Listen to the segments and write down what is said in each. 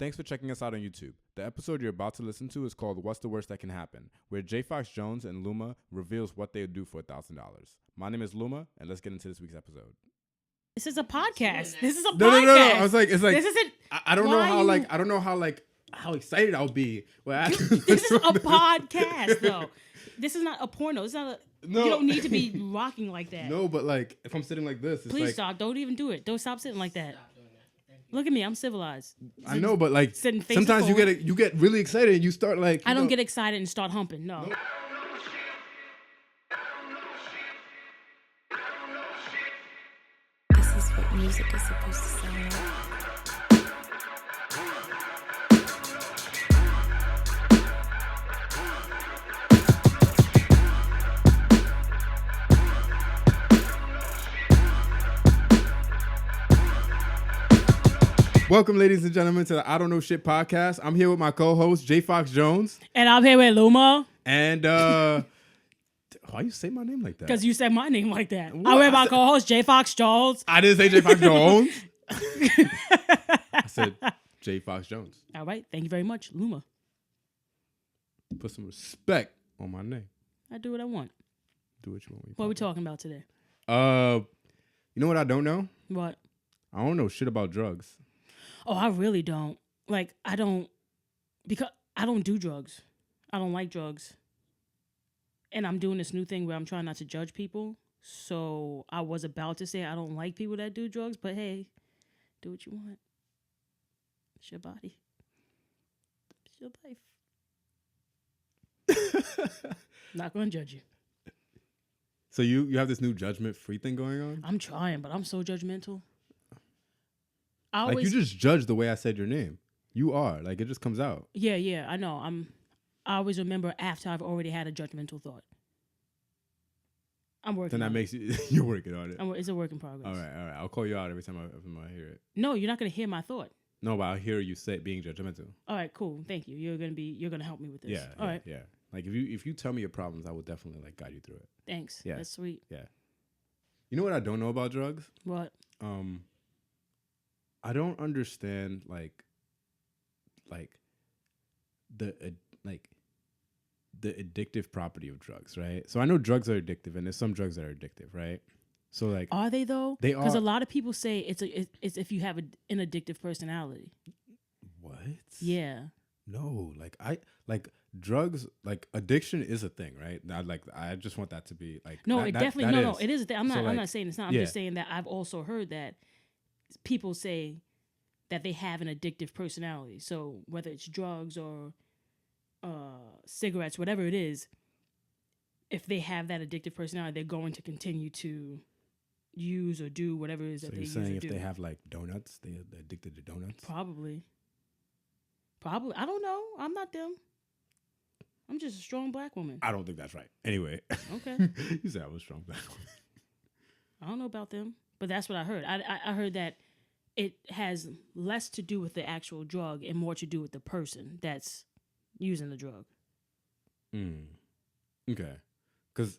Thanks for checking us out on YouTube. The episode you're about to listen to is called What's the Worst That Can Happen, where J. Fox Jones and Luma reveals what they would do for $1,000. My name is Luma, and let's get into this week's episode. This is a podcast. This is a podcast. No. I was like, it's like this isn't. I don't know how excited I'll be. This is a podcast, though. This is not a porno. It's not a. No. You don't need to be rocking like that. No, but like if I'm sitting like this, it's please like, stop. Don't even do it. Don't stop sitting like that. Look at me. I'm civilized. I know, but like sometimes you get really excited and you start like. I don't get excited and start humping. No. This is what music is supposed to sound like. Welcome, ladies and gentlemen, to the I Don't Know Shit podcast. I'm here with my co-host, J. Fox Jones. And I'm here with Luma. And, why you say my name like that? Because you said my name like that. What? I'm with my co-host, J. Fox Jones. I didn't say J. Fox Jones. I said J. Fox Jones. All right. Thank you very much, Luma. Put some respect on my name. I do what I want. Do what you want. What are we talking about today? You know what I don't know? What? I don't know shit about drugs. Oh, I really don't. Like, because I don't do drugs. I don't like drugs. And I'm doing this new thing where I'm trying not to judge people. So I was about to say I don't like people that do drugs, but hey, do what you want. It's your body. It's your life. Not going to judge you. So you have this new judgment-free thing going on? I'm trying, but I'm so judgmental. Like, you just judge the way I said your name. You are. Like, it just comes out. Yeah, I know. I always remember after I've already had a judgmental thought. I'm working on it. Then that makes you... You're working on it. It's a work in progress. All right. I'll call you out every time I hear it. No, you're not going to hear my thought. No, but I'll hear you say being judgmental. All right, cool. Thank you. You're gonna help me with this. Yeah. All right. Yeah. Like, if you tell me your problems, I will definitely, like, guide you through it. Thanks. Yeah. That's sweet. Yeah. You know what I don't know about drugs? What? I don't understand like the addictive property of drugs, right? So I know drugs are addictive, and there's some drugs that are addictive, right? So like, are they though? They are. Because a lot of people say it's if you have an addictive personality. What? Yeah. No, like drugs, like addiction is a thing, right? I just want that to be like. No, that, it that, definitely that no. is. It is a thing. I'm So, not saying it's not. I'm yeah. just saying that I've also heard that people say that they have an addictive personality. So whether it's drugs or cigarettes, whatever it is, if they have that addictive personality, they're going to continue to use or do whatever it is that they use or do. So you're saying if they have like donuts, they're addicted to donuts? Probably. I don't know. I'm not them. I'm just a strong black woman. I don't think that's right. Anyway. Okay. You said I was a strong black woman. I don't know about them, but that's what I heard. I heard that it has less to do with the actual drug and more to do with the person that's using the drug. Okay. Because,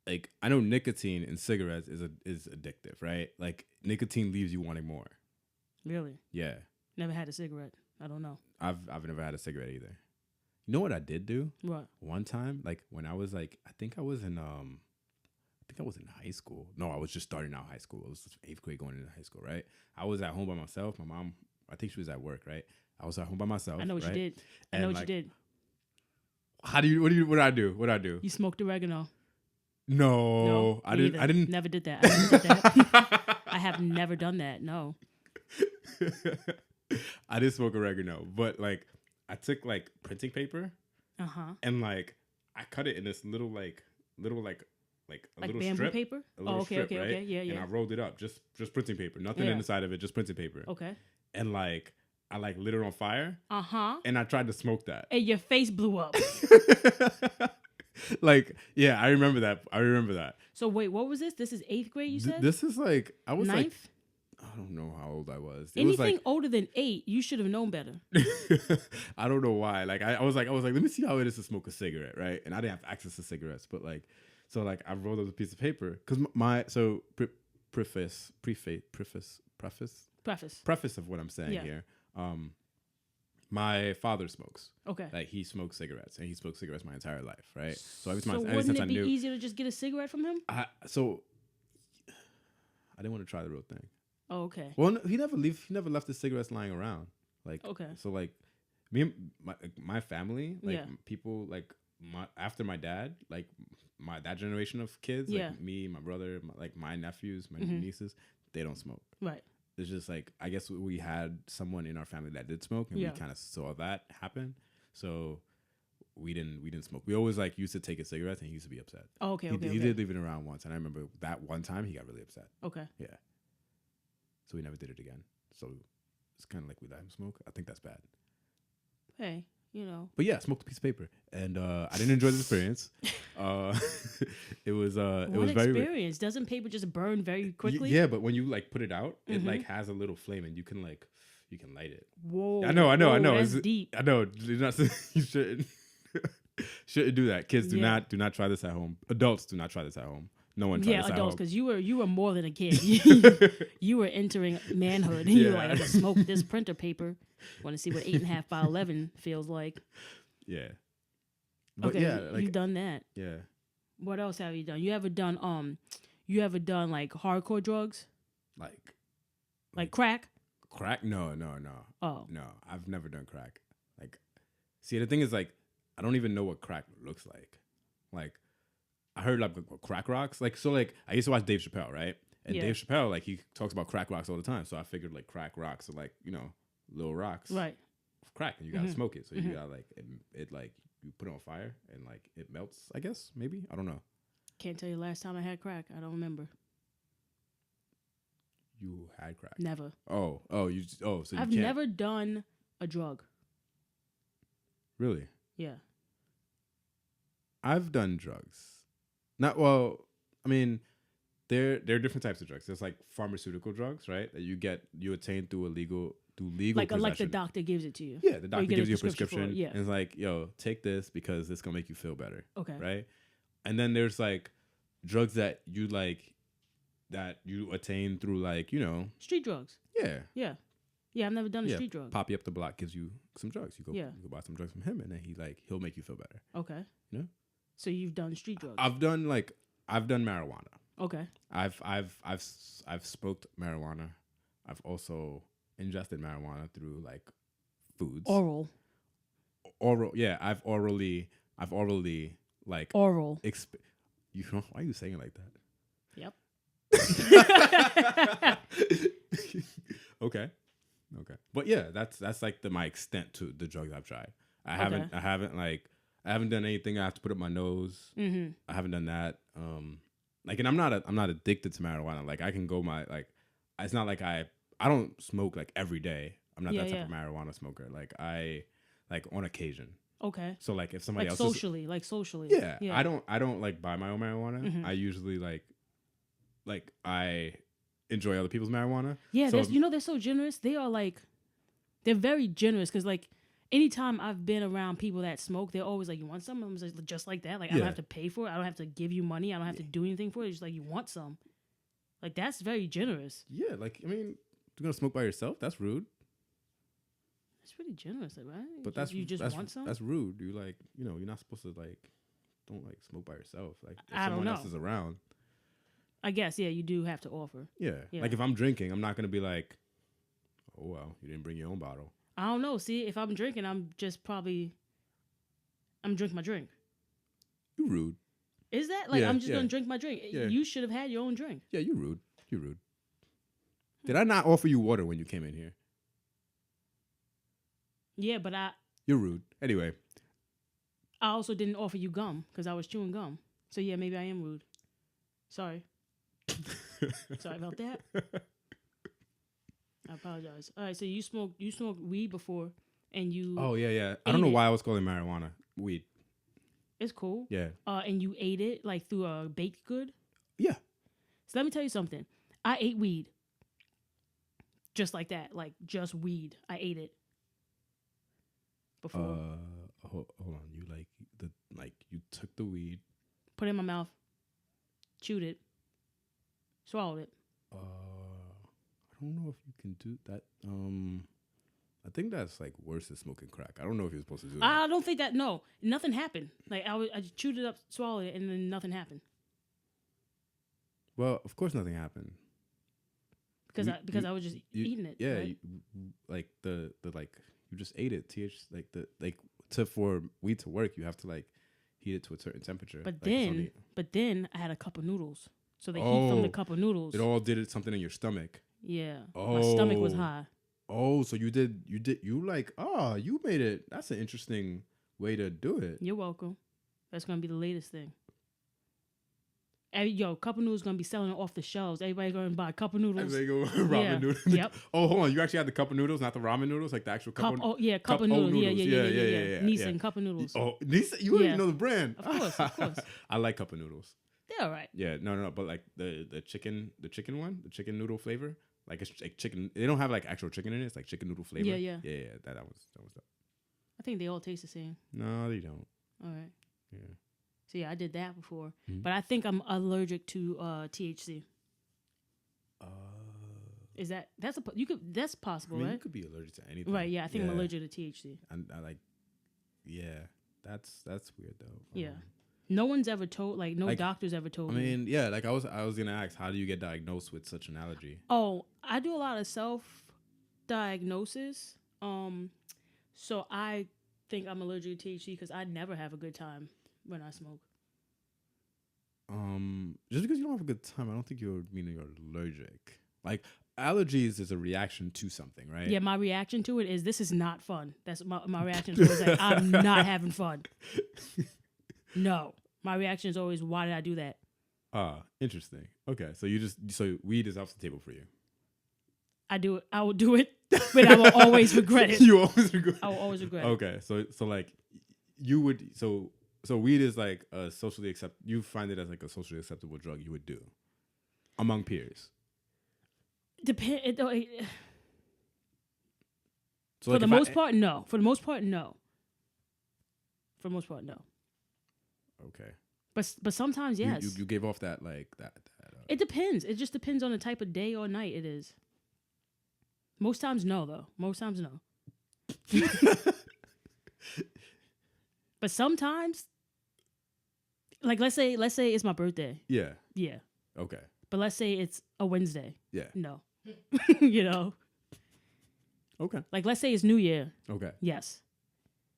like, I know nicotine in cigarettes is addictive, right? Like, nicotine leaves you wanting more. Really? Yeah. Never had a cigarette. I don't know. I've never had a cigarette either. You know what I did do? What? One time, like, when I was, like, I think I was in high school. No, I was just starting out high school. I was 8th grade going into high school, right? I was at home by myself. My mom, I think she was at work, right? I was at home by myself. I know what right? you did. I know what you did. What did I do? What did I do? You smoked oregano. No, I didn't. Never did that. I never did that. I have never done that. No. I did smoke oregano, but like I took like printing paper, and like I cut it in this little little bamboo strip, paper. A little strip, right? Okay, yeah. And I rolled it up, just printing paper, nothing inside of it, just printing paper. Okay. And like I like lit it on fire. And I tried to smoke that. And your face blew up. Like, yeah, I remember that. So wait, what was this? This is 8th grade, you said? This is like I was 9th? like. I don't know how old I was. Anything older than 8, you should have known better. I don't know why. Like I was like, let me see how it is to smoke a cigarette, right? And I didn't have access to cigarettes, but like, so like I rolled up a piece of paper because preface of what I'm saying here. My father smokes. Okay. Like he smokes cigarettes, and he smoked cigarettes my entire life, right? So every So time, ever wouldn't since it I be knew, easier to just get a cigarette from him? I didn't want to try the real thing. Oh, okay. Well, no, he never left his cigarettes lying around. Like, Okay. So like, me and my family, like Yeah. people, like after my dad, like that generation of kids, Yeah. like me, my brother, my nephews, my Mhm. nieces, they don't smoke. Right. It's just like, I guess we had someone in our family that did smoke, and Yeah. we kind of saw that happen. So we didn't smoke. We always like used to take his cigarettes, and he used to be upset. Oh, okay. He, Okay. he okay. did leave it around once, and I remember that one time he got really upset. Okay. Yeah. So we never did it again. So it's kind of like we let him smoke. I think that's bad. Hey, you know. But yeah, smoked a piece of paper, and I didn't enjoy the experience. It was What very experience? Doesn't paper just burn very quickly? yeah, but when you like put it out, it Mhm. like has a little flame, and you can light it. Whoa. I know. Whoa, that's It's- deep. I know. You're not, you shouldn't shouldn't do that. Kids, do Yeah. not try this at home. Adults, do not try this at home. No one tries Yeah, this adults, at because you were more than a kid. home. You were entering manhood. You were Yeah. like, I can smoke this printer paper. Want to see what 8.5 by 11 feels like? Yeah. But Okay, yeah, like you've done that. yeah. What else have you done? You ever done like hardcore drugs, Like crack? crack? No. Oh, No, I've never done crack. Like, see, the thing is, like, I don't even know what crack looks like. Like, I heard like crack rocks. Like, so like I used to watch Dave Chappelle, right? And Yeah. Dave Chappelle, like, he talks about crack rocks all the time. So I figured like crack rocks are like, little rocks, right. of crack, and you gotta Mhm. smoke it. So Mhm. you gotta like it like you put it on fire and like it melts. I guess maybe I don't know. Can't tell you last time I had crack. I don't remember. You had crack. Never. So you I've can't never done a drug. really. Yeah. I've done drugs. Not well. I mean, there are different types of drugs. There's like pharmaceutical drugs, right? That you attain through legal Like the possession. doctor gives it to you. Yeah, the doctor get a gives you a prescription for it, prescription. yeah. And it's like, yo, take this because it's gonna make you feel better, Okay. right? And then there's like drugs that you attain through like Street drugs. yeah. Yeah. Yeah, I've never done a Yeah, street drug. Poppy up the block gives you some drugs. You Yeah. go buy some drugs from him, and then he'll make you feel better. Okay. Yeah. So you've done street drugs. I've done marijuana. Okay. I've smoked marijuana. I've also ingested marijuana through like foods. Oral. Yeah, I've orally like Oral. why are you saying it like that? Yep. Okay. But yeah, that's like my extent to the drugs I've tried. I haven't done anything I have to put up my nose. Mm-hmm. I haven't done that. And I'm not addicted to marijuana. Like I can go it's not like I don't smoke like every day. I'm not that type of marijuana smoker. Like on occasion. Okay. So like if somebody Like else socially. yeah, I don't like buy my own marijuana. Mhm. I usually like I enjoy other people's marijuana. Yeah, So- they're so generous. They're very generous because like anytime I've been around people that smoke, they're always like, "You want some?" I'm just like that. Like I Yeah. don't have to pay for it. I don't have to give you money. I don't have to do anything for it. It's just like you want some. Like that's very generous. Yeah, like I mean, you're gonna smoke by yourself? That's rude. That's pretty generous, right? But you just want some. That's rude. You like, you're not supposed to don't like smoke by yourself. Like if I don't someone else know. is around. I guess you do have to offer. Yeah. Yeah. Like if I'm drinking, I'm not gonna be like, oh well, you didn't bring your own bottle. I don't know. See, if I'm drinking, I'm drinking my drink. You rude. Is that like Yeah, I'm just yeah. gonna drink my drink? Yeah. You should have had your own drink. Yeah, you rude. You rude. Did I not offer you water when you came in here? Yeah, but I You're rude. Anyway, also didn't offer you gum because I was chewing gum. So yeah, maybe I am rude. Sorry. Sorry about that. I apologize. All right, so you smoked weed before, and you. oh yeah. I don't know Ate it. why I was calling marijuana weed. It's cool. Yeah. And you ate it like through a baked good. Yeah. So let me tell you something. I ate weed. Just like that, like just weed. I ate it. Before. Hold on. You took the weed. Put it in my mouth. Chewed it. Swallowed it. I don't know if you can do that. I think that's like worse than smoking crack. I don't know if you're supposed to do that. I don't think that. No, nothing happened. Like I chewed it up, swallowed it, and then nothing happened. Well, of course nothing happened. Because I was just eating it. Yeah, right? like the like you just ate it. For weed to work, you have to like heat it to a certain temperature. But like then I had a cup of noodles. So the heat from the cup of noodles. It all did something in your stomach. Yeah. My stomach was high. Oh, so you made it. That's an interesting way to do it. You're welcome. That's gonna be the latest thing. Cup of noodles gonna be selling it off the shelves. Everybody gonna buy a cup of noodles. They go ramen noodles. Yep. Oh, hold on. You actually had the cup of noodles, not the ramen noodles, like the actual cup of noodles. Cup of noodles. Yeah. Nissan cup of noodles. Oh, Nissan. You don't even know the brand. Of course. I like cup of noodles. They're all right. Yeah, no, but like the chicken one, the chicken noodle flavor, like it's like chicken. They don't have like actual chicken in it. It's like chicken noodle flavor. Yeah. That was that. I think they all taste the same. No, they don't. All right. Yeah. So yeah, I did that before, but I think I'm allergic to THC. Is that's possible, right? You could be allergic to anything. Right. Yeah, I think I'm allergic to THC. And I like, yeah, that's weird though. Yeah. No one's ever told, doctor's ever told me. I mean, yeah, like I was gonna ask, how do you get diagnosed with such an allergy? Oh, I do a lot of self-diagnosis. So I think I'm allergic to THC because I never have a good time when I smoke. Just because you don't have a good time, I don't think you're allergic. Like allergies is a reaction to something, right? Yeah, my reaction to it is this is not fun. That's my reaction to it is like I'm not having fun. No, my reaction is always, why did I do that? Interesting. Okay, so weed is off the table for you. I do it. I will do it, but I will always regret it. You always regret. I will always regret it. Okay, so like you would so weed is like a socially you find it as like a socially acceptable drug you would do among peers. For the most part, no. For the most part, no. Okay. But sometimes, yes. You gave off that like that. It depends. It just depends on the type of day or night it is. Most times, no, though. Most times, no. But sometimes, like let's say it's my birthday. Yeah. Yeah. Okay. But let's say it's a Wednesday. Yeah. No. Okay. Like let's say it's New Year. Okay. Yes.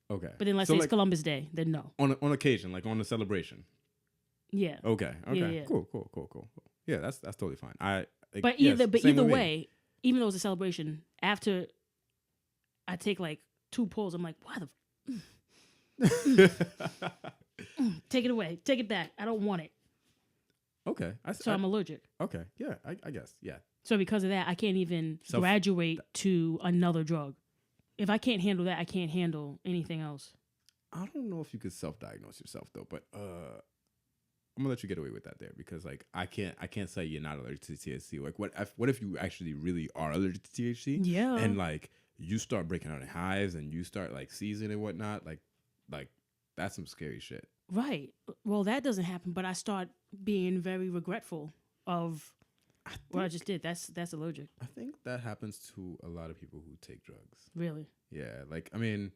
Okay. But then let's say it's Columbus Day. Then no. On occasion, like on a celebration. Yeah. Okay. Yeah. Cool. Yeah, that's totally fine. Either way, even though it's a celebration, after I take like 2 pulls, I'm like, why the take it away. Take it back. I don't want it. Okay. I'm allergic. Okay. Yeah, I guess. Yeah. So because of that, I can't even graduate to another drug. If I can't handle that, I can't handle anything else. I don't know if you could self-diagnose yourself though, but I'm gonna let you get away with that there because like I can't say you're not allergic to THC. Like what if you actually really are allergic to THC? Yeah. And like you start breaking out in hives and you start like seizing and whatnot, like that's some scary shit. Right. Well, that doesn't happen, but I start being very regretful of what I just did. That's allergic. I think that happens to a lot of people who take drugs. Really? Yeah. Like, I mean,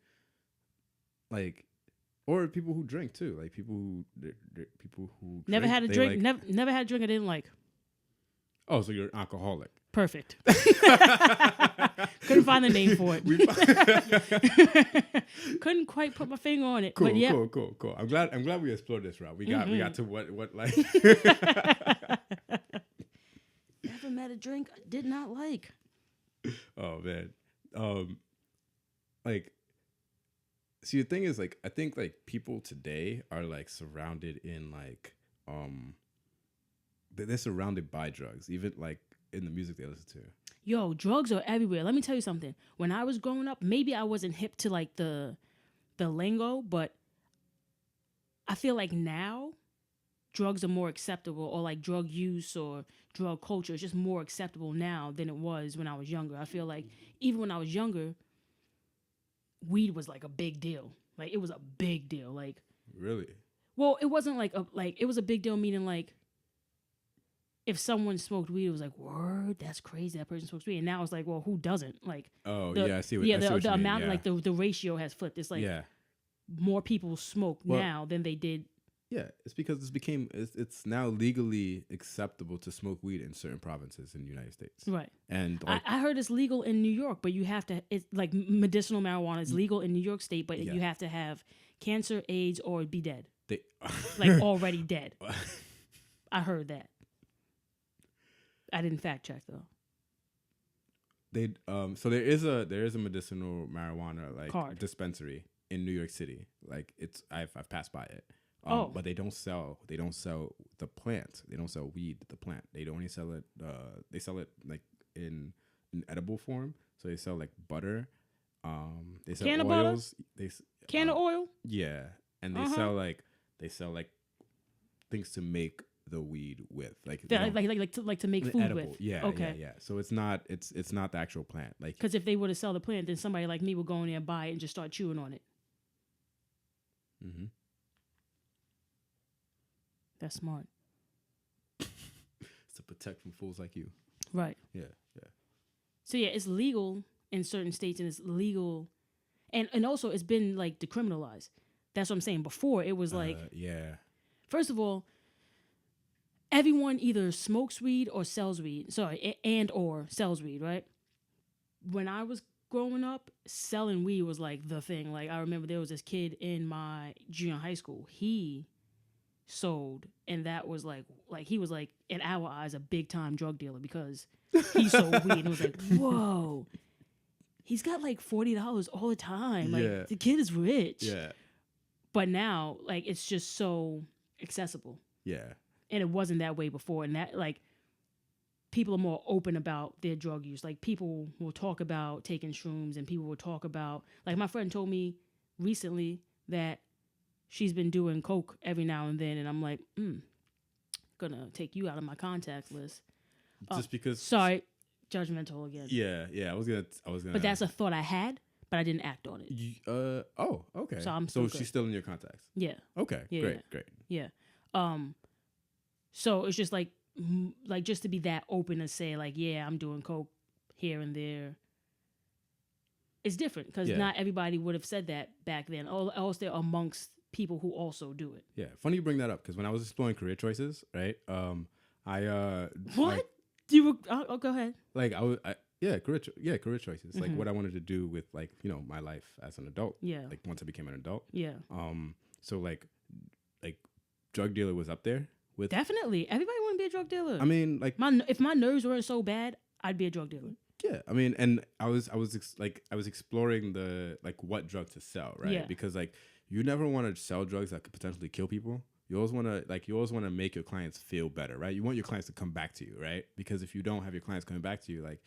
like, or people who drink too. Like people who never drink, had a drink. Like, never had a drink I didn't like. Oh, so you're an alcoholic. Perfect. Couldn't find the name for it. Couldn't quite put my finger on it. Cool, but yeah. Cool. I'm glad we explored this route. We got to what like. Never met a drink I did not like. Oh man, like, see the thing is like I think like people today are like surrounded in like they're surrounded by drugs, even like in the music they listen to. Yo, drugs are everywhere. Let me tell you something. When I was growing up, maybe I wasn't hip to like the lingo, but I feel like now drugs are more acceptable, or like drug use or drug culture is just more acceptable now than it was when I was younger. I feel like even when I was younger, weed was like a big deal. Like it was a big deal. Like really? Well, it wasn't like it was a big deal, meaning like if someone smoked weed, it was like, word, that's crazy. That person smokes weed. And now it's like, well, who doesn't? Like, Oh, the, yeah, I see what, yeah, I see what the you mean. amount, Yeah. like the ratio has flipped. It's like yeah. more people smoke Well, now than they did. Yeah, it's because it's now legally acceptable to smoke weed in certain provinces in the United States. Right. And like, I heard it's legal in New York, but you have to, it's like medicinal marijuana is legal in New York State, but Yeah. you have to have cancer, AIDS, or be dead. they Like already dead. I heard that. I didn't fact check though. so there is a medicinal marijuana like Card. dispensary in New York City. Like I've passed by it. But they don't sell the plant. They don't sell weed, the plant. They only sell it they sell it like in edible form. So they sell like butter. They sell Can of oils. Can of oil? Yeah. And they sell like things to make the weed with. Like To make food edible. with. Yeah, Okay. yeah. So it's not the actual plant. Like, Because if they were to sell the plant, then somebody like me would go in there and buy it and just start chewing on it. mm-hmm. That's smart. It's to protect from fools like you. Right. Yeah. So yeah, it's legal in certain states and it's legal and also it's been like decriminalized. That's what I'm saying. Before it was like yeah. First of all, everyone either smokes weed or sells weed. Sorry, or sells weed, right? When I was growing up, selling weed was like the thing. Like I remember there was this kid in my junior high school. He sold, and that was like he was like in our eyes a big time drug dealer because he sold weed. And it was like, whoa, he's got like $40 all the time. Like the kid is rich. Yeah. But now, like it's just so accessible. Yeah. And it wasn't that way before. And that like people are more open about their drug use. Like people will talk about taking shrooms, and people will talk about like my friend told me recently that she's been doing coke every now and then, and I'm like, gonna take you out of my contact list. Just because. Sorry, judgmental again. Yeah. I was gonna. But that's a thought I had, but I didn't act on it. Oh, okay. So I'm still good. She's still in your contacts. Yeah. Okay. Yeah. Great. Yeah. So it's just like just to be that open and say like, yeah, I'm doing coke here and there. It's different because not everybody would have said that back then. Else they're amongst people who also do it. Yeah, funny you bring that up because when I was exploring career choices, right? I what like, you were? Oh, go ahead. Like career choices. Like what I wanted to do with like my life as an adult. Yeah. Like once I became an adult. Yeah. So like drug dealer was up there with. Definitely, everybody want to be a drug dealer. I mean, like if my nerves weren't so bad, I'd be a drug dealer. Yeah, I mean, and I was exploring the like what drug to sell, right? Yeah. Because like you never want to sell drugs that could potentially kill people. You always want to make your clients feel better, right? You want your clients to come back to you, right? Because if you don't have your clients coming back to you, like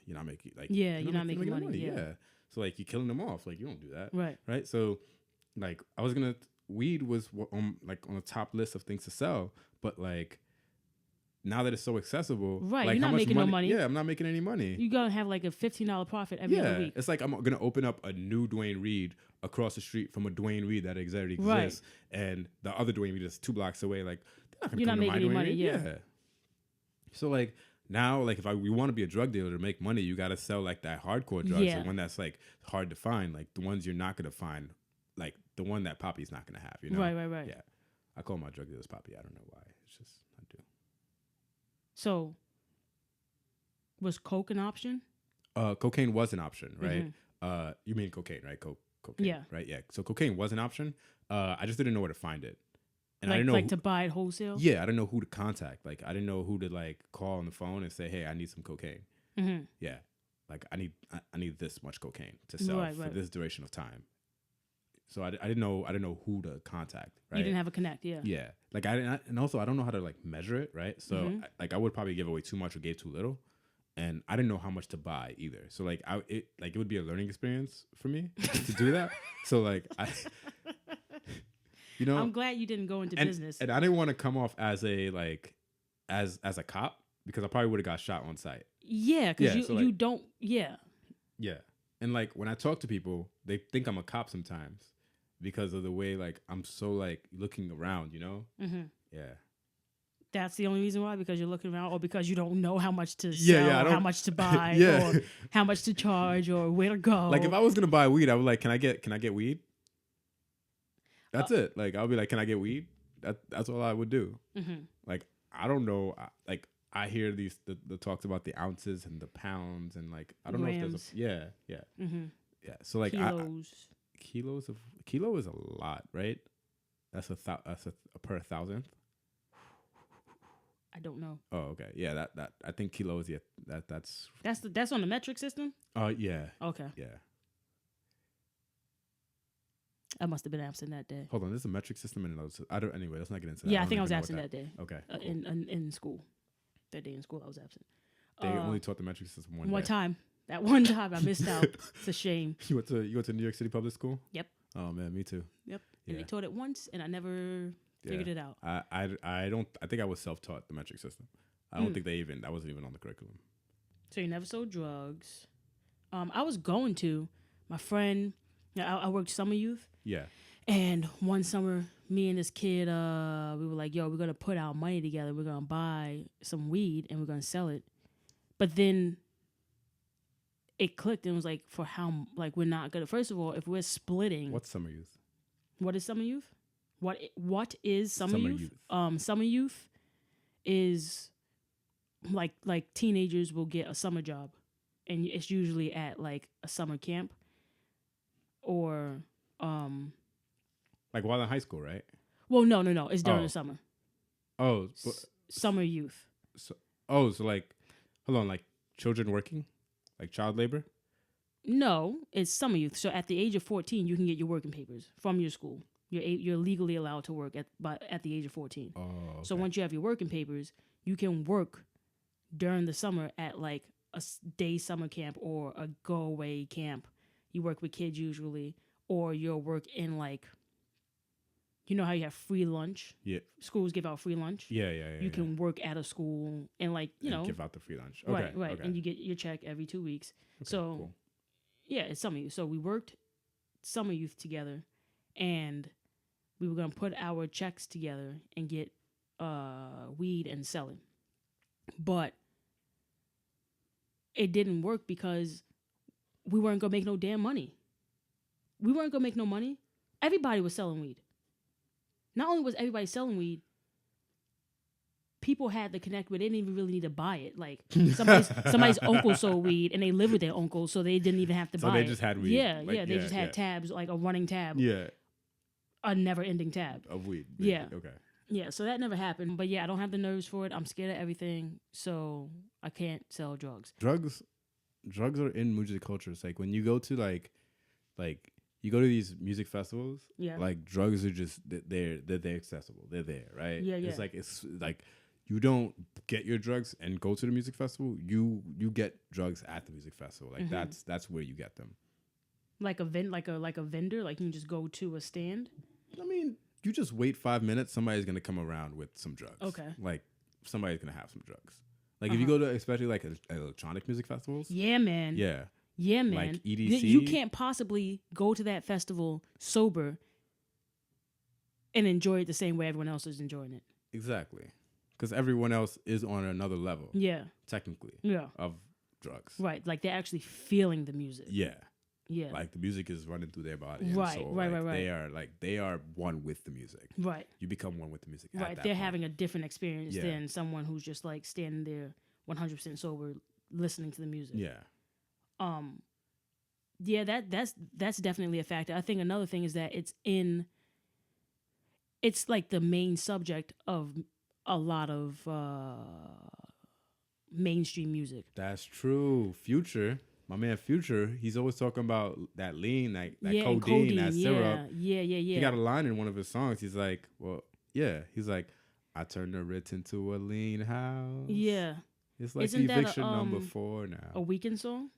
you're not making you're not making money. Yeah. So like you're killing them off. Like you don't do that, right? So like weed was on the top list of things to sell, but like. Now that it's so accessible, right? Like You're not making no money. Yeah, I'm not making any money. You're gonna have like a $15 profit every other week. It's like I'm gonna open up a new Dwayne Reed across the street from a Dwayne Reed that already exists, and the other Dwayne Reed is 2 blocks away. Like you're not making any money. Yeah. So like now, like if we want to be a drug dealer to make money, you got to sell like that hardcore drugs, the one that's like hard to find, like the ones you're not gonna find, like the one that Poppy's not gonna have. You know? Right. Yeah, I call my drug dealers Poppy. I don't know why. It's just I do. So, was coke an option? Cocaine was an option, right? You mean cocaine, right? Cocaine, yeah. Right, yeah. So cocaine was an option. I just didn't know where to find it. And like, I didn't know like to buy it wholesale? Yeah, I didn't know who to contact. Like, I didn't know who to, like, call on the phone and say, hey, I need some cocaine. Mm-hmm. Yeah. Like, I need this much cocaine to sell for this duration of time. So I didn't know who to contact. Right? You didn't have a connect, yeah. Yeah, like and also I don't know how to like measure it, right? So I would probably give away too much or gave too little, and I didn't know how much to buy either. So like it would be a learning experience for me to do that. So like I'm glad you didn't go into business. And I didn't want to come off as a as a cop because I probably would have got shot on site. Yeah, because you don't. Yeah. Yeah, and like when I talk to people, they think I'm a cop sometimes. Because of the way, like, I'm so, like, looking around, you know? Mm-hmm. Yeah. That's the only reason why, because you're looking around, or because you don't know how much to Yeah, sell, yeah, I or how don't- much to buy, Yeah. or how much to charge, or where to go. Like if I was gonna buy weed, I would like, can I get weed? That's it. Like I'll be like, can I get weed? That's all I would do. Mhm. Like I don't know. Like I hear the talks about the ounces and the pounds and like I don't know if Grams. there's yeah. Mhm. So like Kilos. kilo is a lot, right? That's a per thousandth. I don't know. Oh, okay. Yeah, that I think kilo is that's That's on the metric system. yeah. Okay, Yeah. I must have been absent that day. Hold on, there's a metric system and another. I don't. Anyway, let's not get into that. Yeah, I don't think I even was know what absent that day. Okay. Cool. In school. That day in school, I was absent. They only taught the metric system one day. time. That one time I missed out. It's a shame. You went to New York City public school? Yep. Oh man, me too. Yep. And Yeah. they taught it once, and I never figured it out. I don't. I think I was self-taught the metric system. I don't think that wasn't even on the curriculum. So you never sold drugs. I was going to. My friend, I worked summer youth, Yeah. and one summer, me and this kid, we were like, "Yo, we're gonna put our money together. We're gonna buy some weed, and we're gonna sell it." But then it clicked, and it was like, for how? Like, we're not gonna. First of all, if we're splitting, What's summer youth? what is summer youth? What is summer Summer youth? Summer youth is like teenagers will get a summer job, and it's usually at like a summer camp or Like while in high school, right? well, no, it's during Oh. the summer. Oh, Summer youth. so like, hold on, like children working, like child labor. No, it's summer youth. So at the age of 14, you can get your working papers from your school. You're legally allowed to work at the age of 14. Oh, okay. So once you have your working papers, you can work during the summer at like a day summer camp or a go away camp. You work with kids usually, or you'll work in like, you know how you have free lunch? Yeah. Schools give out free lunch. Yeah. You can work at a school and like, you And know, give out the free lunch. Okay, right. Okay. And you get your check every 2 weeks. Okay, So cool. yeah, it's summer youth. So we worked summer youth together, and we were gonna put our checks together and get weed and sell it. But it didn't work because we weren't gonna make no damn money. We weren't gonna make no money. Everybody was selling weed. Not only was everybody selling weed, people had to connect with. They didn't even really need to buy it. Like somebody's uncle sold weed, and they lived with their uncle, so they didn't even have to So buy they it. just had weed. Yeah, Like, They just had tabs, like a running tab, Yeah, a never-ending tab. of weed. Yeah. Okay. Yeah, so that never happened. But yeah, I don't have the nerves for it. I'm scared of everything, so I can't sell drugs. Drugs are in music culture. It's like when you go to like you go to these music festivals, Yeah. like drugs are just they're accessible. They're there, right? Yeah. It's like you don't get your drugs and go to the music festival. You get drugs at the music festival. Like that's where you get them. Like a vendor, like you can just go to a stand. I mean, you just wait 5 minutes. Somebody's gonna come around with some drugs. Okay. Like somebody's gonna have some drugs. Like if you go to especially like electronic music festivals. Yeah, man. Yeah. Yeah, man. Like EDC. You can't possibly go to that festival sober and enjoy it the same way everyone else is enjoying it. Exactly. Because everyone else is on another level. Yeah. Technically. Yeah. Of drugs. Right. Like they're actually feeling the music. Yeah. Yeah. Like the music is running through their body. and Right, so, right. They are one with the music. Right. You become one with the music. Right. They're having a different experience Yeah. than someone who's just like standing there 100% sober listening to the music. Yeah. Yeah, that's definitely a factor. I think another thing is that it's like the main subject of a lot of mainstream music. That's true. Future. My man Future, he's always talking about that lean, that and codeine, that syrup. Yeah. He got a line in one of his songs. He's like, he's like, I turned the Ritz into a lean house. Yeah. It's like Isn't that eviction number 4 now. A Weeknd song?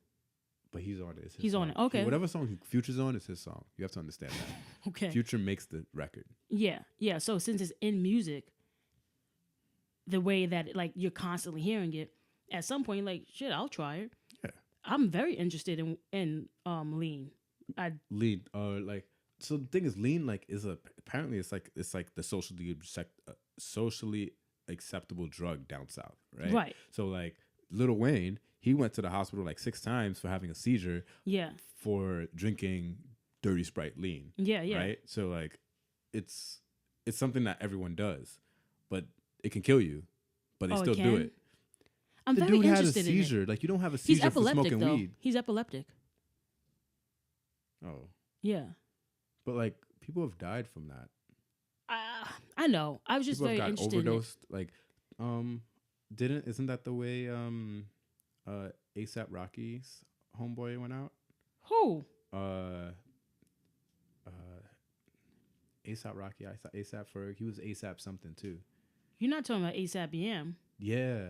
But he's on it. It's his He's on song. it. Okay. Whatever song Future's on, it's his song. You have to understand that. Okay. Future makes the record. Yeah. So since it's in music, the way that like you're constantly hearing it, at some point, like shit, I'll try it. Yeah. I'm very interested in lean. Lean, so the thing is, lean like apparently it's like the socially acceptable drug down south, right? Right. So like Lil Wayne, he went to the hospital like 6 times for having a seizure Yeah. for drinking dirty Sprite lean. Yeah. Yeah. Right? So like it's something that everyone does, but it can kill you, but they Oh, it still do can? it. I'm The very dude had a interested in it. seizure. Like you don't have a He's seizure for epileptic smoking though. weed. He's epileptic. Oh. Yeah. But like people have died from that. I know. I was just People very have got interested in it. overdosed. Like isn't that the way ASAP Rocky's homeboy went out? Who? ASAP Rocky, ASAP Ferg. He was ASAP something too. You're not talking about ASAP Yam. Yeah.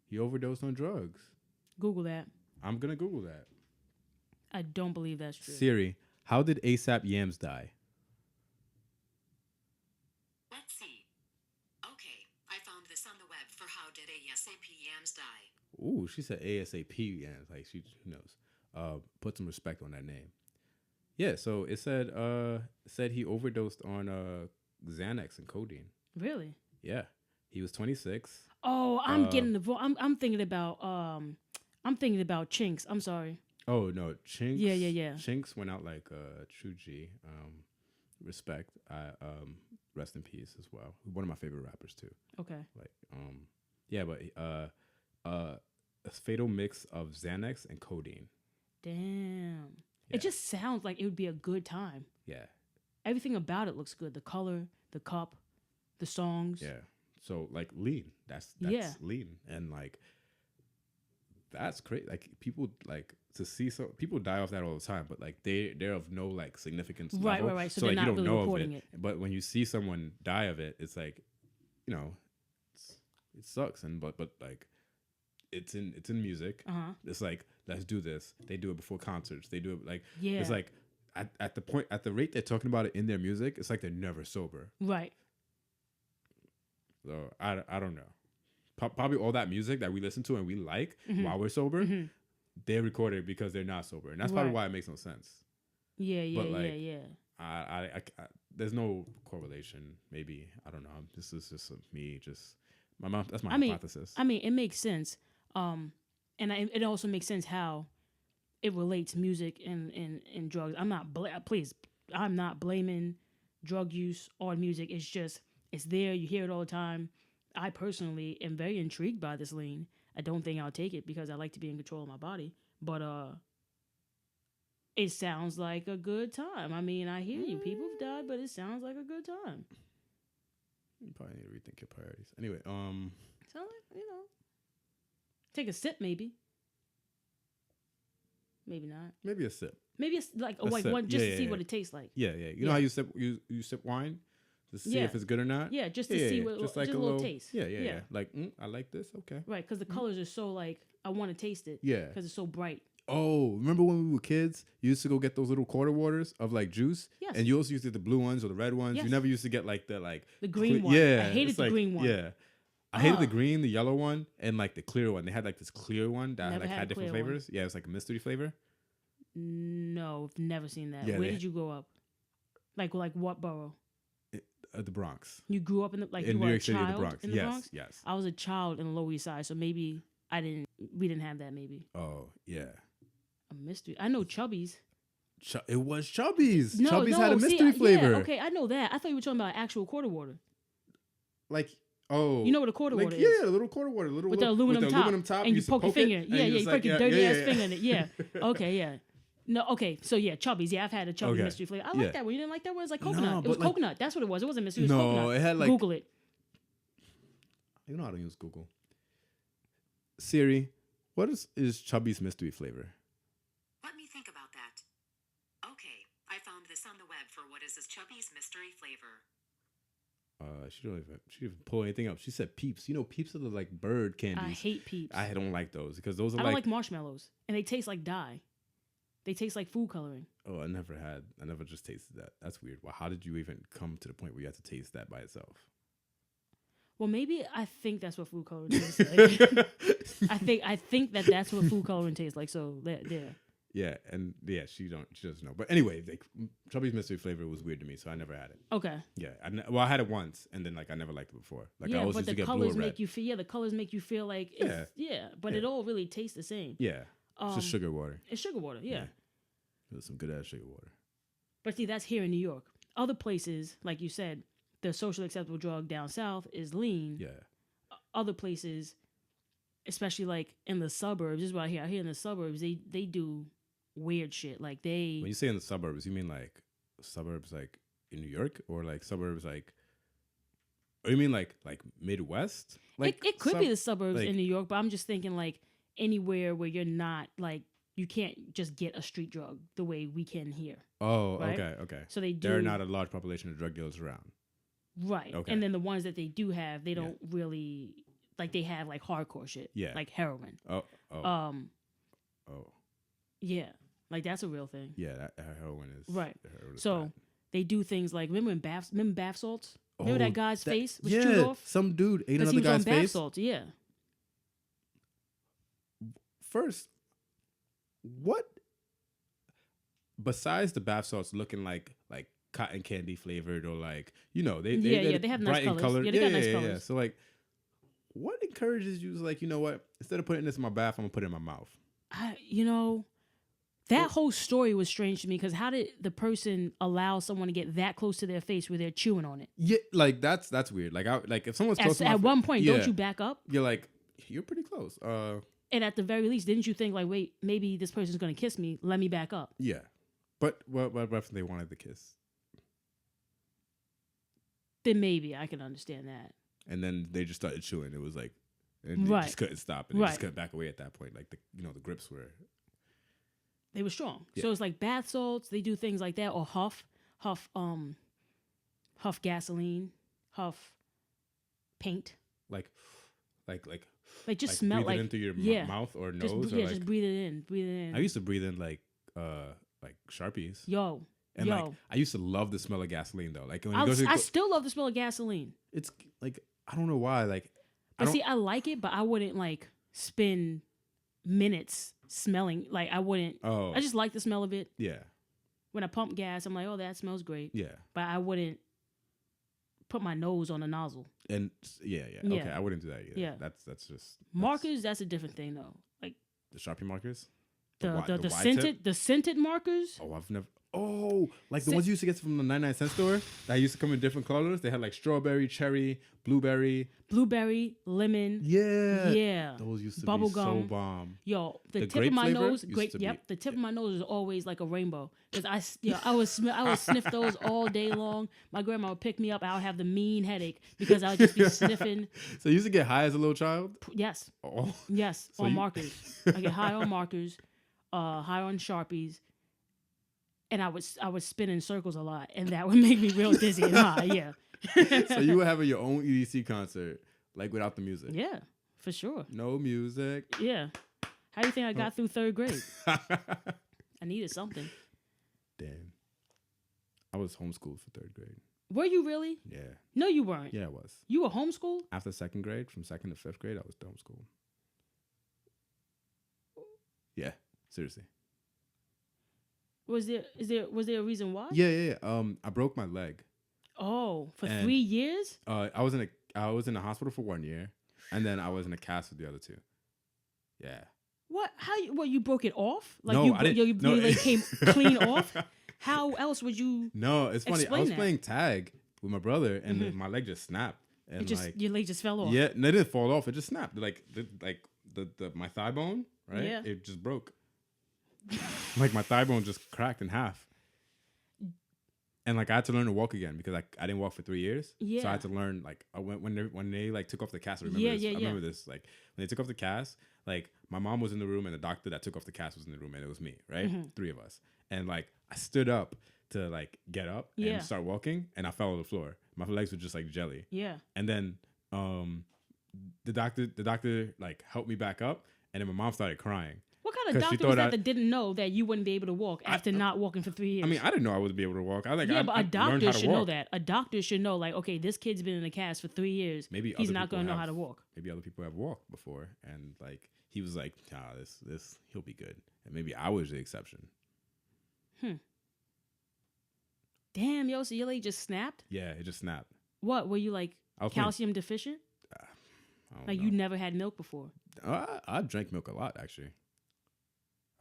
He overdosed on drugs. Google that. I'm gonna Google that. I don't believe that's true. Siri, how did ASAP Yams die? Let's see. Okay, I found this on the web for how did ASAP Yams die. Ooh, she said ASAP Yams. Like who knows? Put some respect on that name. Yeah, so it said he overdosed on Xanax and codeine. Really? Yeah. He was 26. Oh, I'm getting the I'm thinking about Chinks. I'm sorry. Oh no, Chinks. Yeah. Chinks went out like True G. Respect. Rest in peace as well. One of my favorite rappers too. Okay. Like yeah, but a fatal mix of Xanax and codeine. Damn. Yeah. It just sounds like it would be a good time. Yeah. Everything about it looks good. The color, the cup, the songs. Yeah. So like lean. That's Yeah. lean. And like that's great. Like people like to see people die off that all the time, but like they're of no like significance. Right. level. So they're like not you don't really know reporting of it. But when you see someone die of it, it's like, you know, it sucks. And but like it's in music. Uh-huh. It's like, let's do this. They do it before concerts. They do it like Yeah. it's like at the rate they're talking about it in their music, it's like they're never sober. Right. So I don't know. Probably all that music that we listen to and we like while we're sober, they record it because they're not sober, and that's probably Right. why it makes no sense. Yeah. But, like, Yeah. I there's no correlation. Maybe I don't know. This is just me. Just my mom. That's my hypothesis. I mean, it makes sense. It also makes sense how it relates music and drugs. I'm not blaming drug use on music. It's just it's there. You hear it all the time. I personally am very intrigued by this lean. I don't think I'll take it because I like to be in control of my body. But it sounds like a good time. I mean, I hear you. People have died, but it sounds like a good time. You probably need to rethink your priorities. Anyway, Sounds like, take a sip maybe. Maybe not. maybe a sip. Maybe it's like A sip. one just Yeah, to see yeah. what it tastes like. Yeah. You know how you sip wine to see Yeah. if it's good or not. Yeah, just to see what just just like a little taste. Yeah. Like I like this. Okay. Right, because the colors are so like I want to taste it. Yeah. Because it's so bright. Oh, remember when we were kids? You used to go get those little quarter waters of like juice, Yes. and you also used to get the blue ones or the red ones. Yes. You never used to get like the green one. Yeah, I hated it's the like- green one. Yeah, I hated the green, the yellow one, and like the clear one. They had like this clear one that Never like had had the different clear one. flavors. Yeah, it was like a mystery flavor. No, I've never seen that. Yeah, Where they- did you grow up? Like what borough? The Bronx. You grew up in the like In you New were York a City, the child Bronx. in the Yes, Bronx? yes. I was a child in the Lower East Side, so maybe we didn't have that. Maybe Oh yeah, a mystery. I know Chubby's. it was Chubby's. No, Chubby's no, had a see, mystery flavor. Yeah, okay, I know that. I thought you were talking about actual quarter water. Like oh, You know what a quarter like water yeah, is? the little quarter water, with the aluminum top, and you used to poke your finger. it, and Yeah, you you just poke like, your yeah, dirty yeah, ass yeah. finger in it. Yeah. Okay, yeah. No, okay, so yeah, Chubby's. Yeah, I've had a Chubby Okay. mystery flavor. I like Yeah. that one. You didn't like that one? It's like No, coconut. It but was like- coconut. That's what it was. It wasn't mystery. It was No, coconut. it had like Google it. You know how to use Google. Siri, what is Chubby's mystery flavor? Let me think about that. Okay, I found this on the web for what is this Chubby's mystery flavor. She didn't even pull anything up. She said Peeps. You know, Peeps are the like bird candies. I hate Peeps. I don't like those because those are I don't like marshmallows, and they taste like dye. They taste like food coloring. Oh, I never just tasted that. That's weird. Well, how did you even come to the point where you had to taste that by itself? Well, maybe I think that's what food coloring tastes like. I think that's what food coloring tastes like. So there. Yeah, and yeah, she doesn't know. But anyway, like, Chubby's mystery flavor was weird to me, so I never had it. Okay. Yeah, I had it once, and then like I never liked it before. Like I Yeah, always but used to the get blue colors or red. make you feel. Yeah, the colors make you feel like. It's, but it all really tastes the same. Yeah, it's just sugar water. It's sugar water. Yeah. It was some good ass sugar water. But see, that's here in New York. Other places, like you said, the socially acceptable drug down south is lean. Yeah. Other places, especially like in the suburbs, this is what I hear. I hear in the suburbs, they do weird shit. Like they. When you say in the suburbs, you mean like suburbs like in New York, or like suburbs like? Or you mean like Midwest? Like it could be the suburbs like, in New York, but I'm just thinking like anywhere where you're not like you can't just get a street drug the way we can here. Oh, right? okay. So they do. There are not a large population of drug dealers around. Right. Okay. And then the ones that they do have, they don't really like they have like hardcore shit. Yeah. Like heroin. Oh. Yeah. Like that's a real thing. Yeah, that heroin is right. Heroin is so bad. they do things like remember bath salts? Remember that guy's face was yeah, chewed off? Some dude ate Because another he was on guy's bath face. salts, yeah. First, what besides the bath salts looking like cotton candy flavored or like they have nice bright in colors. color. Yeah, they got nice colors. Yeah. So like, what encourages you? Like, you know what? Instead of putting this in my bath, I'm gonna put it in my mouth. That whole story was strange to me because how did the person allow someone to get that close to their face where they're chewing on it? Yeah, like that's weird. Like if someone's close to my at one point, yeah, don't you back up? You're like, you're pretty close. And at the very least, didn't you think like, wait, maybe this person's gonna kiss me? Let me back up. Yeah, but what if they wanted the kiss? Then maybe I can understand that. And then they just started chewing. It was like, and they just couldn't stop, and they just couldn't back away at that point. Like the grips were. They were strong. Yeah. So it's like bath salts. They do things like that, or huff gasoline, huff paint. Like just smell breathe it in through your mouth or nose. Just breathe it in. I used to breathe in like Sharpies. And like I used to love the smell of gasoline though. Like when you I still love the smell of gasoline. It's like I don't know why. Like, I like it, but I wouldn't like spend minutes smelling. Like I wouldn't. Oh, I just like the smell of it. Yeah. When I pump gas, I'm like, oh, that smells great. Yeah. But I wouldn't put my nose on the nozzle. And yeah. Okay, I wouldn't do that either. Yeah. That's just markers. That's a different thing though. Like the Sharpie markers. The scented markers. Oh, I've never. Oh, like the ones you used to get from the 99-cent store that used to come in different colors. They had like strawberry, cherry, blueberry, lemon. Yeah. Those used to be so bomb. Yo, the tip of my nose, great. Yep, the tip of my nose is always like a rainbow because I would sniff those all day long. My grandma would pick me up. I would have the mean headache because I would just be sniffing. So you used to get high as a little child? Yes. Oh. Yes, So on markers. I get high on markers, high on Sharpies. And I would spin in circles a lot, and that would make me real dizzy and high. Yeah. So you were having your own EDC concert, like without the music. Yeah, for sure. No music. Yeah. How do you think I got through third grade? I needed something. Damn. I was homeschooled for third grade. Were you really? Yeah. No, you weren't. Yeah, I was. You were homeschooled? After second grade, from second to fifth grade, I was homeschooled. Yeah, seriously. Was there a reason why? Yeah. I broke my leg. Oh, for 3 years? I was in a hospital for 1 year, and then I was in a cast for the other 2. Yeah. What? How? You broke it off? Like no, I didn't. You like came clean off? How else would you? No, it's funny. I was that? playing tag with my brother, and then my leg just snapped, and your leg just fell off. Yeah, and it didn't fall off. It just snapped. Like my thigh bone, right? Yeah. It just broke. Like my thigh bone just cracked in half. And like I had to learn to walk again because I didn't walk for 3 years. Yeah. So I had to learn like when they like took off the cast. I remember this. Like when they took off the cast, like my mom was in the room and the doctor that took off the cast was in the room and it was me, right? 3 of us. And like I stood up to like get up and start walking and I fell on the floor. My legs were just like jelly. Yeah. And then the doctor like helped me back up and then my mom started crying. What kind of doctor was that didn't know that you wouldn't be able to walk after not walking for 3 years? I mean, I didn't know I would be able to walk. But a doctor should know that. A doctor should know, like, okay, this kid's been in a cast for 3 years. Maybe he's not going to know how to walk. Maybe other people have walked before, and like he was like, nah, this he'll be good. And maybe I was the exception. Damn, yo, so your leg just snapped? Yeah, it just snapped. What, were you like I was calcium deficient? I don't Like know. you never had milk before? I drank milk a lot, actually.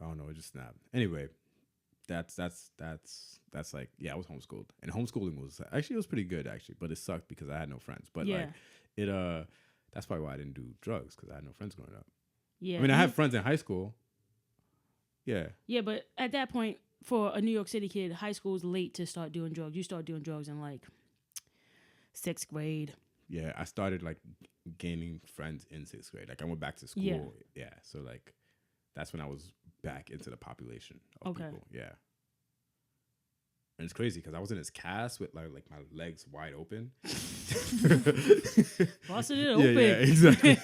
I don't know, it just snapped. Anyway, that's like, yeah, I was homeschooled. And homeschooling was pretty good, actually, but it sucked because I had no friends. But Yeah. like that's probably why I didn't do drugs, because I had no friends growing up. Yeah. I mean, I had friends in high school. Yeah. Yeah, but at that point, for a New York City kid, high school is late to start doing drugs. You start doing drugs in like 6th grade. Yeah, I started like gaining friends in 6th grade. Like I went back to school. Yeah. Yeah. So like that's when I was back into the population of Okay. people. Yeah. And it's crazy because I was in this cast with like my legs wide open. Busted it open. Yeah, exactly.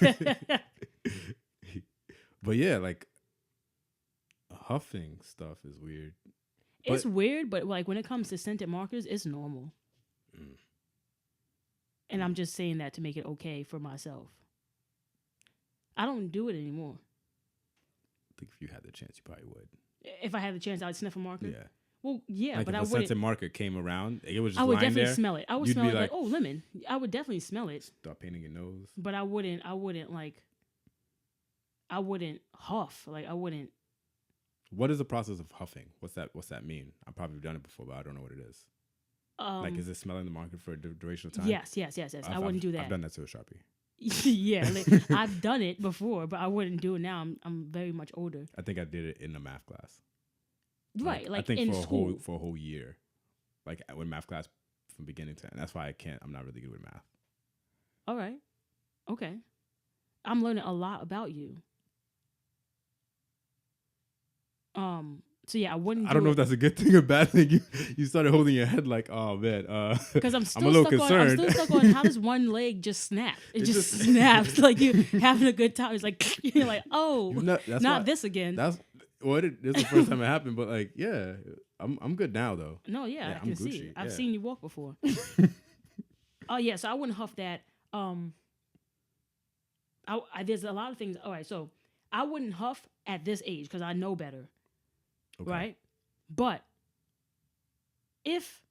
But yeah, like huffing stuff is weird. It's weird, but like when it comes to scented markers, it's normal. And I'm just saying that to make it okay for myself. I don't do it anymore. I think if you had the chance, you probably would. If I had the chance, I'd sniff a marker. Yeah. Well, yeah, Like but if I a wouldn't. scented marker came around, it was just I would lying definitely there, smell it. I would you'd smell be it like, like- oh, lemon. I would definitely smell it, Start painting your nose. but I wouldn't huff. Like I wouldn't. What is the process of huffing? What's that mean? I've probably done it before, but I don't know what it is. Like, is it smelling the market for a duration of time? Yes. I wouldn't do that. I've done that to a Sharpie. Yeah, like, I've done it before, but I wouldn't do it now. I'm very much older. I think I did it in a math class. Right, like I think in for school. for a whole year, like with math class from beginning to end. That's why I'm not really good with math. All right. Okay. I'm learning a lot about you. So yeah, I wouldn't. I don't know if that's a good thing or bad thing. You started holding your head like, oh man, because I'm I'm still a little stuck concerned. on. I'm still stuck on how does one leg just snap? It just just- snaps like you having a good time. It's like you're like, oh, that's not why- this again. That's this is the first time it happened, but like, yeah, I'm good now though. No, yeah, Yeah, I can I'm see. Gucci, I've yeah. seen you walk before. Oh yeah, so I wouldn't huff that. There's a lot of things. All right, so I wouldn't huff at this age because I know better, Okay. right? But if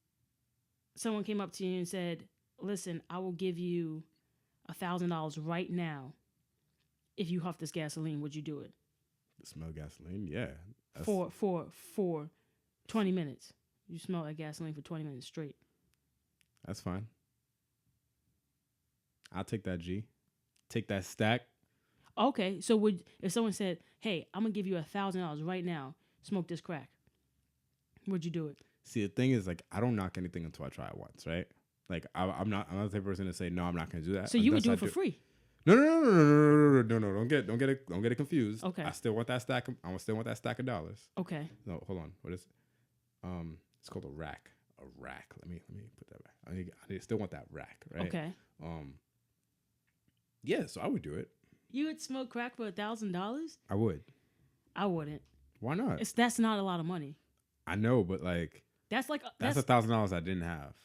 someone came up to you and said, "Listen, I will give you $1,000 right now if you huff this gasoline," would you do it Smell gasoline, yeah. That's- for 20 minutes? You smell like gasoline for 20 minutes straight. That's fine. I'll take that G. Take that stack. Okay, so if someone said, "Hey, I'm gonna give you $1,000 right now, smoke this crack," would you do it? See, the thing is, like, I don't knock anything until I try it once, right? Like, I'm not the type of person to say no, I'm not gonna do that. So you would unless do I it for free? No. Don't get it confused. Okay. I still want that stack. I still want that stack of dollars. Okay. No, hold on. What is it? It's called a rack. A rack. Let me put that back. I still want that rack, right? Okay. Yeah, so I would do it. You would smoke crack for $1,000? I would. I wouldn't. Why not? That's not a lot of money. I know, but like That's like that's $1,000 I didn't have.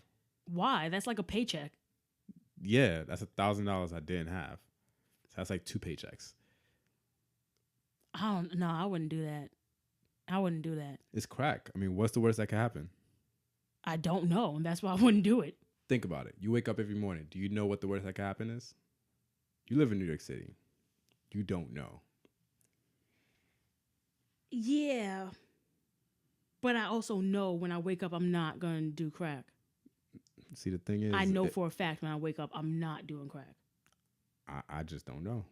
why? That's like a paycheck. Yeah, that's $1,000 I didn't have. So that's like 2 paychecks. I wouldn't do that. I wouldn't do that. It's crack. I mean, what's the worst that could happen? I don't know, and that's why I wouldn't do it. Think about it. You wake up every morning. Do you know what the worst that could happen is? You live in New York City. You don't know. Yeah. But I also know when I wake up, I'm not going to do crack. See, the thing is, I know for a fact when I wake up, I'm not doing crack. I just don't know.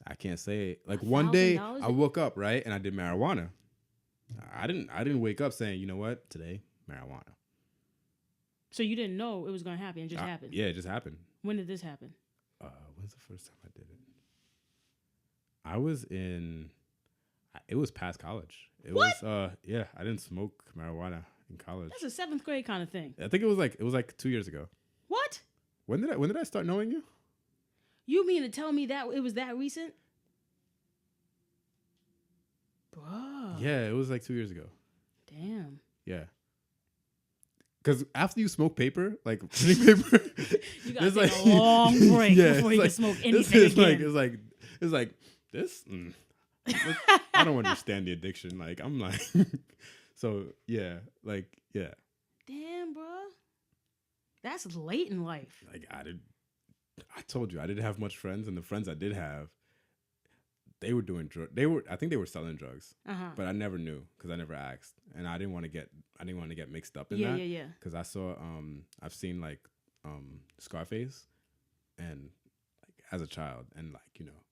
I can't say it. Like one day $1,000? I woke up, right, and I did marijuana. I didn't wake up saying, you know what, today, marijuana. So you didn't know it was going to happen. It just happened. Yeah, it just happened. When did this happen? When's the first time I did it? I was it was past college. It What? was yeah, I didn't smoke marijuana in college. That's a 7th grade kind of thing. I think it was like 2 years ago. What? When did I start knowing you? You mean to tell me that it was that recent? Bruh. Yeah, it was like 2 years ago. Damn. Yeah. Because after you smoke paper, like printing paper, You gotta there's take a long break before you can like- smoke this anything is again. It's It's like this. I don't understand the addiction. Like I'm like, so yeah, like yeah. Damn, bro. That's late in life. Like I told you I didn't have much friends, and the friends I did have, they were doing I think they were selling drugs, but I never knew because I never asked, and I didn't want to get mixed up in that. Yeah. Because I saw I've seen like Scarface, and like as a child, and like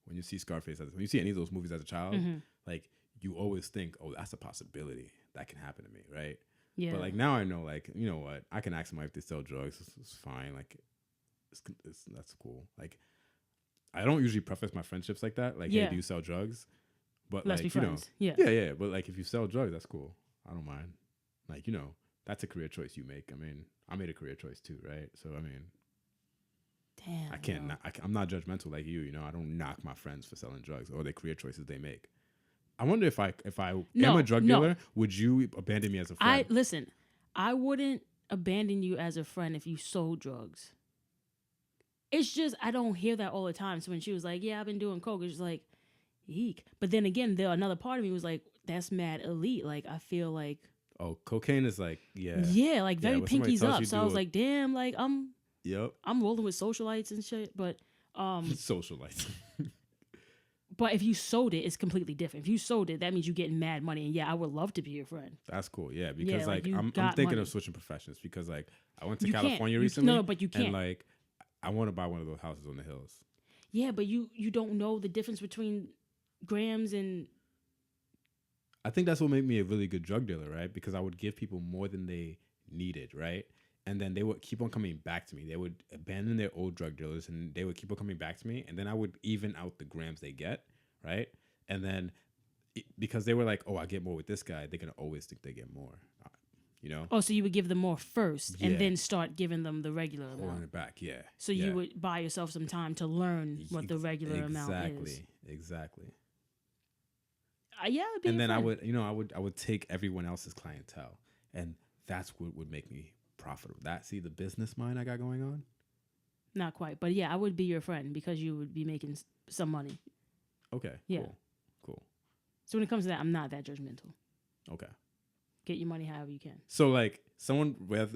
when you see Scarface, when you see any of those movies as a child, like you always think, oh, that's a possibility that can happen to me, right? Yeah. But like now I know, like you know what, I can ask somebody if they sell drugs. It's fine. Like that's cool. Like I don't usually preface my friendships like that. Like, hey, do you sell drugs? But let's like be friends. Yeah. But like if you sell drugs, that's cool. I don't mind. Like that's a career choice you make. I mean, I made a career choice too, right? So I mean, damn, I can't. I'm not judgmental like you. I don't knock my friends for selling drugs or the career choices they make. I wonder if I am a drug dealer, would you abandon me as a friend? Listen, I wouldn't abandon you as a friend if you sold drugs. It's just I don't hear that all the time. So when she was like, "Yeah, I've been doing coke," it's just like, eek. But then again, another part of me was like, "That's mad elite." Like I feel like, oh, cocaine is like, like very pinkies up. So I was like, damn, like I'm rolling with socialites and shit. But socialites. But if you sold it, it's completely different. If you sold it, that means you're getting mad money. And yeah, I would love to be your friend. That's cool. Yeah, because like I'm thinking of switching professions because like I went to California can't. recently. No, but you can't. And like I want to buy one of those houses on the hills. Yeah, but you don't know the difference between grams and. I think that's what made me a really good drug dealer, right? Because I would give people more than they needed, right? And then they would keep on coming back to me. They would abandon their old drug dealers and they would keep on coming back to me. And then I would even out the grams they get, right? And then because they were like, oh, I get more with this guy, they're going to always think they get more, Oh, so you would give them more first and then start giving them the regular amount. Holding it back, yeah. So you would buy yourself some time to learn what the regular amount is. Exactly. Yeah, and then I would take everyone else's clientele, and that's what would make me profitable. See the business mind I got going on? Not quite, but yeah, I would be your friend because you would be making some money. Okay. Yeah. Cool. So when it comes to that, I'm not that judgmental. Okay. Get your money however you can. So like someone with,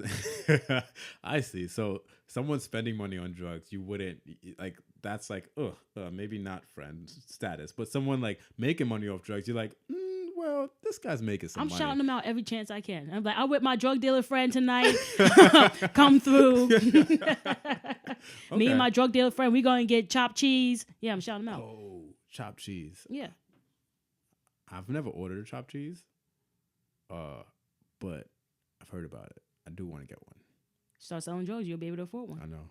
I see. So someone spending money on drugs, you wouldn't like. That's like, maybe not friend status, but someone like making money off drugs, you're like, well, this guy's making some money. I'm shouting them out every chance I can. I'm like, I'm with my drug dealer friend tonight. Come through. Me and my drug dealer friend, we going to get chopped cheese. Yeah, I'm shouting them out. Oh, chopped cheese. Yeah. I've never ordered a chopped cheese, but I've heard about it. I do want to get one. Start selling drugs, you'll be able to afford one. I know.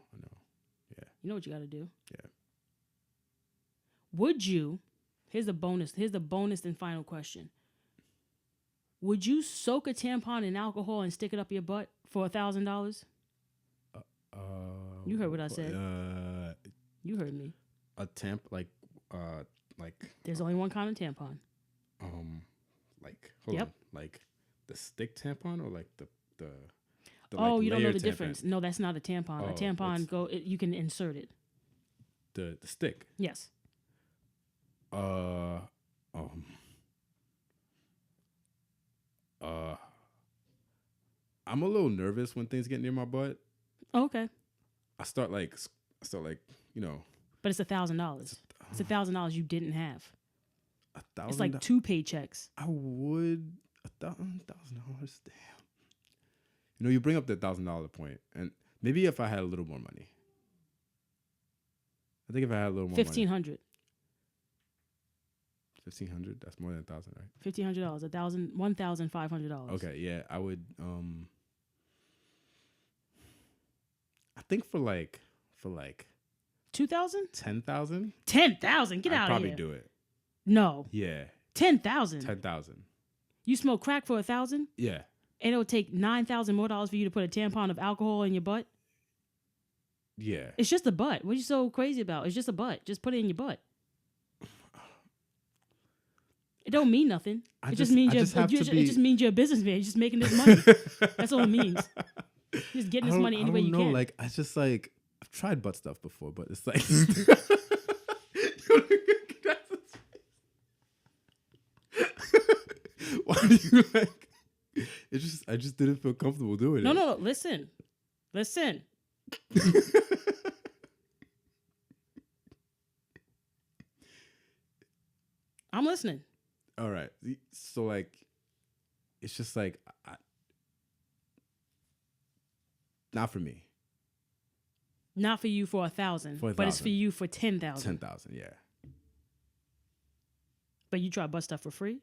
Yeah. You know what you got to do. Yeah. Would you, here's the bonus and final question. Would you soak a tampon in alcohol and stick it up your butt for $1,000? You heard what I said. You heard me. A like. There's only one kind of tampon. Hold on. Like the stick tampon or like the oh, you don't know the tampon? difference. No, that's not a tampon. A tampon you can insert it. The stick. Yes. I'm a little nervous when things get near my butt. Oh, okay. I start like, But it's $1,000. It's $1,000 you didn't have. $1,000. It's like 2 paychecks. I would $1,000. Damn. You bring up the $1,000 point, and maybe if I had a little more money. I think if I had a little more $1,500. money. $1,500. That's more than $1,000, right? $1,500. $1,500. Okay, yeah, I would. I think for like 2,000? 10,000. 10,000. Get out of here. I'd probably do it. No. Yeah. 10,000. 10,000. You smoke crack for 1,000? Yeah. And it would take $9,000 more for you to put a tampon of alcohol in your butt? Yeah. It's just a butt. What are you so crazy about? It's just a butt. Just put it in your butt. It don't mean nothing. It just means you're a businessman. You're just making this money. That's all it means. You're just getting this money any way you can. Like I've tried butt stuff before, but it's like you like? I just didn't feel comfortable doing No, it. no, no. Listen. I'm listening. All right. So like, it's just like, not for me. Not for you for 1,000, but it's for you for 10,000. 10,000, yeah. But you try to bust stuff for free?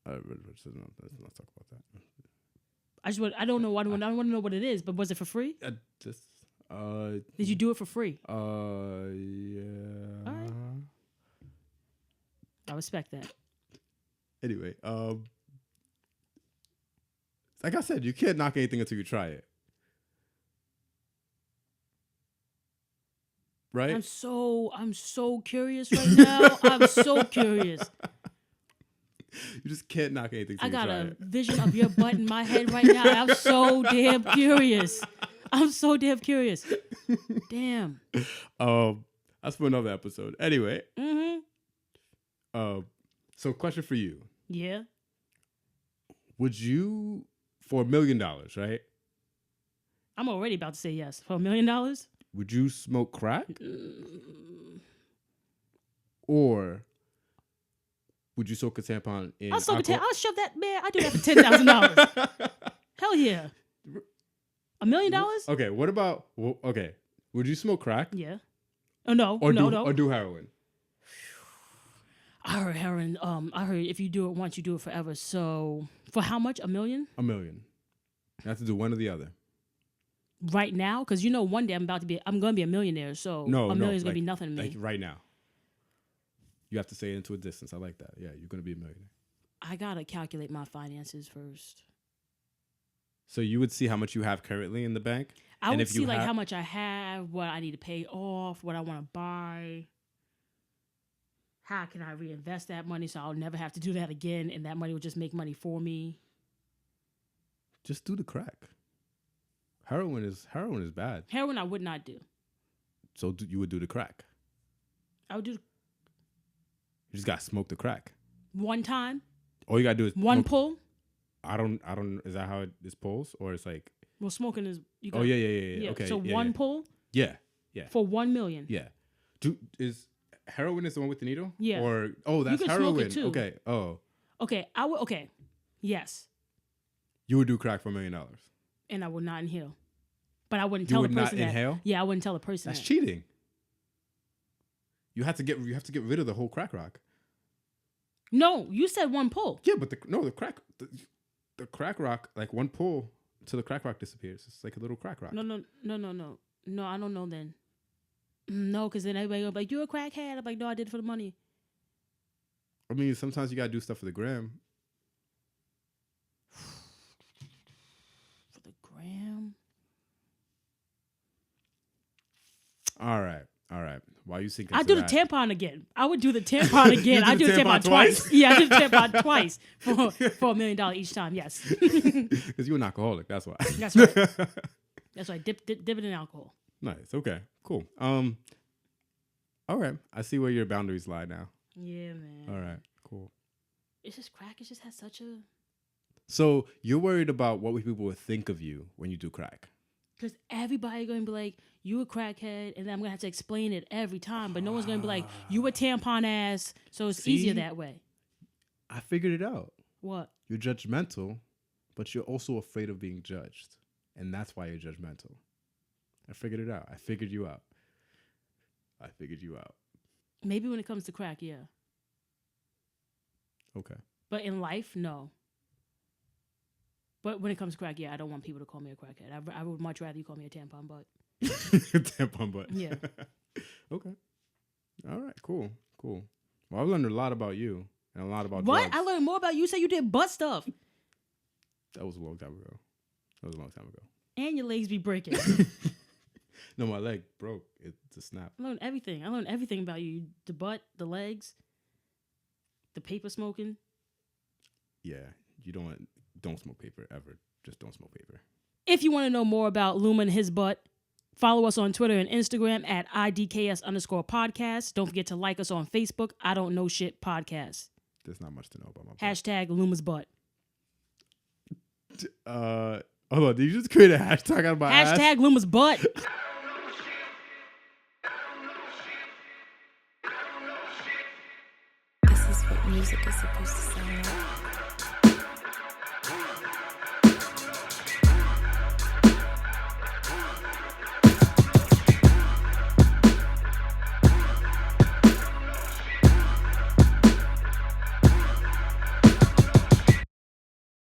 Let's not talk about that. I don't know. I want to know what it is. But was it for free? Did you do it for free? Yeah. All right. I respect that. Anyway, like I said, you can't knock anything until you try it. Right? I'm so curious right now. I'm so curious. You just can't knock anything till I you got try a it. vision of your butt in my head right now. I'm so damn curious. Damn. That's for another episode. Anyway. Mm-hmm. So question for you. Yeah. Would you, for $1 million, right? I'm already about to say yes. For $1 million? Would you smoke crack? Or would you soak a tampon in I'll shove that, man. I do that for $10,000. Hell yeah. $1 million? Okay, what about, okay, would you smoke crack? Yeah. Oh, no. Or No. do heroin? I heard heroin. I heard if you do it once, you do it forever. So for how much? $1 million? $1 million. You have to do one or the other. Right now? Because one day I'm going to be a millionaire. So $1 million is going to be nothing to me. Like right now. You have to say it into a distance. I like that. Yeah, you're going to be a millionaire. I got to calculate my finances first. So you would see how much you have currently in the bank? I would see how much I have, what I need to pay off, what I want to buy. How can I reinvest that money so I'll never have to do that again and that money will just make money for me? Just do the crack. Heroin is bad. Heroin I would not do. So you would do the crack. I would do You just got to smoke the crack. one time. All you got to do is one pull. I don't is that how it is pulls or it's like Well, smoking is yeah. Okay. So yeah, one yeah. pull? Yeah. For $1 million. Yeah. Is heroin is the one with the needle? Yeah. Or that's you can heroin. smoke it too. Okay. Oh. Okay. Okay. Yes. You would do crack for $1 million. And I would not inhale. But I wouldn't tell the person that. Inhale? Yeah, I wouldn't tell the person That's that. cheating. You have to get rid of the whole crack rock. No, you said one pull. Yeah, but the crack rock, like one pull till the crack rock disappears. It's like a little crack rock. No, I don't know then. No, because then everybody will be like, you a crackhead? I'm like, no, I did it for the money. I mean, sometimes you got to do stuff for the gram. For the gram? All right. Why are you thinking? I do the tampon again. I would do the tampon again. I do the tampon twice. Yeah, I do the tampon twice for $1 million each time. Yes. Because you're an alcoholic. That's why. That's right. That's right. Dip it in alcohol. Nice. Okay. Cool. All right. I see where your boundaries lie now. Yeah, man. All right. Cool. It's just crack. It just has such a. So you're worried about what people would think of you when you do crack. Because everybody going to be like, you a crackhead, and then I'm going to have to explain it every time. But no one's going to be like, you a tampon ass. So it's easier that way. I figured it out. What? You're judgmental, but you're also afraid of being judged. And that's why you're judgmental. I figured it out. I figured you out. Maybe when it comes to crack, yeah. Okay. But in life, no. But when it comes to crack, yeah, I don't want people to call me a crackhead. I would much rather you call me a tampon butt. Tampon butt. Yeah. Okay. All right. Cool. Well, I've learned a lot about you and a lot about what? drugs. I learned more about you. You said you did butt stuff. That was a long time ago. And your legs be breaking. No, my leg broke. It's a snap. I learned everything. About you. The butt, the legs, the paper smoking. Yeah. You don't smoke paper ever. Just don't smoke paper. If you want to know more about Luma and his butt, follow us on Twitter and Instagram at IDKS_podcast. Don't forget to like us on Facebook. I Don't Know Shit Podcast. There's not much to know about my butt. Hashtag Luma's butt. Hold on. Did you just create a hashtag on my ass? Hashtag Luma's butt. This is what music is supposed to sound like.